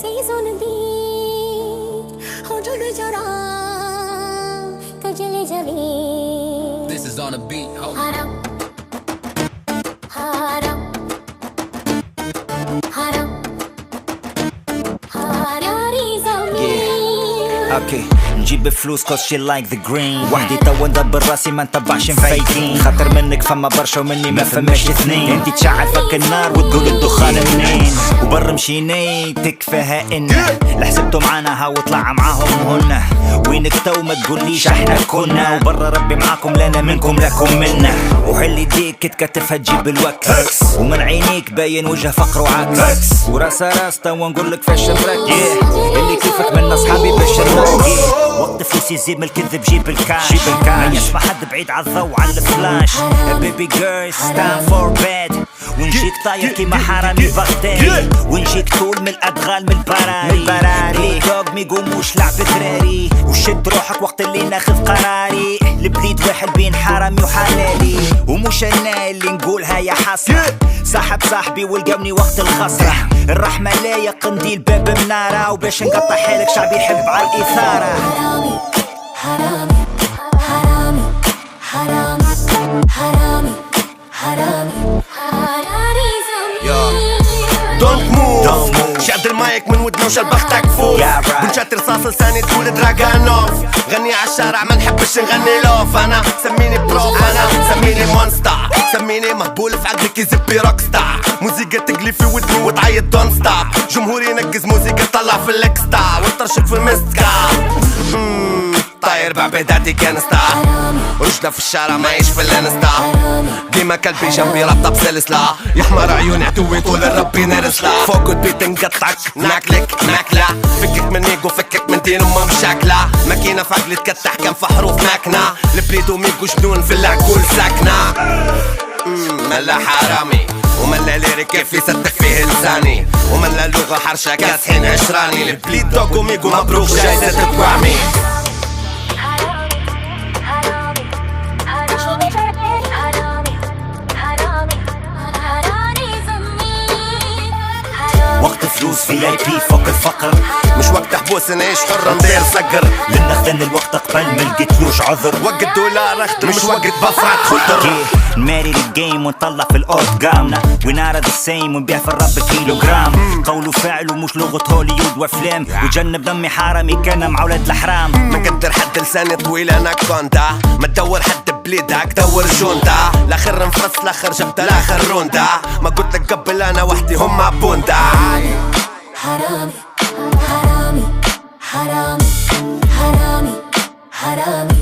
season beat ho jale jara kajle jale. This is on a beat. Haram haram haram harari zameen. اوكي نجيب فلوس cause she like the green. وحدي تو ندبر راسي ما نتبعش مفايكين. خاطر منك فما برشا ومني ما فماش اثنين. انتي تشعل فك النار وتقول الدخان منين. وبر مشيني تكفاها إنه لحسبتو معانا هاو طلع معاهم هنا. وينك تو ما تقوليش احنا كنا. وبرا ربي معاكم لنا منكم لكم منا. وحل يديك تكتفها تجيب الوكس. ومن عينيك باين وجه فقر وعكس. وراسا راس تو نقولك فاش مركز. اللي كيفك من اصحابي باش نلاقي. وقت فلوس يزيد من الكذب جيب الكاش. ما يسمع حد بعيد عالضو على الفلاش. بيبي جيرل ستاند فور بيد. ونجيك طاير كيما حرامي بغدادي. ونجيك طول من الادغال من البراري. دوغ ميقوموش لعب دراري. وشد روحك وقت اللي ناخذ قراري. البليد واحد بين حرامي وحلالي. ومش انا اللي نقولها يا حسرة. صاحب صاحبي ولقوني وقت الخسرة. الرحمة لا يا قنديل باب منارة. وباش نقطع حالك شعبي يحب على الإثارة. حرامي حرامي حرامي حرامي حرامي حرامي زمين. Don't move شاد المايك من ودنا وشال بختك فوق. بنشات رصاص لساني تقول دراغانوف. غني عالشارع ما نحبش نغني لوف. انا سميني بروف انا سميني مونستر. سميني مهبول في عقلك يزبي روك ستار. موسيقى تقلي في ودني وتعيط دون ستوب. جمهوري ينقز موسيقى طلع في الاكستا. وطرشك في المستكا. طاير بعبيداتي كان ستار. رجلة في الشارع مايش في الانستا. ديما كلبي جنبي رابطة بسلسلة. يحمر عيوني عدوي طول الربي نرسلة. فوق البيت نقطعك ناكلك ماكلة. فكك من ميجو فكك من دين أمه مشاكلة. ماكينة في عقلي تكتح كان في حروف ماكنة. البريد وميجو جنون في العقول ساكنة. ملا حرامي وملا ليري كيف يصدق فيه لساني. وملا لغة حرشة كاسحين عشراني. البليد دوغ وميجو مبروك جايزة توامي. وقت فلوس VIP فوق الفقر. مش وقت حبوس نعيش حر ندير سكر. لنخدن الوقت قبل ما لقيتلوش عذر. وقت دولار اخدر مش وقت بفرات خطر. نماري الجيم ونطلع في الاورجامنا. ونارا ذا سيم ونبيع في الرب كيلوغرام. قول وفعل ومش لغة هوليود وافلام. وجنب دمي حرامي كان مع ولاد الحرام. ما قدر حد لساني طويل انا كونتا. ما تدور حد بليدك دور جونتا. لاخر نفرس لاخر جبت لاخر روندا. ما قلت لك قبل انا وحدي هما بوندا. حرامي حرامي حرامي حرامي حرامي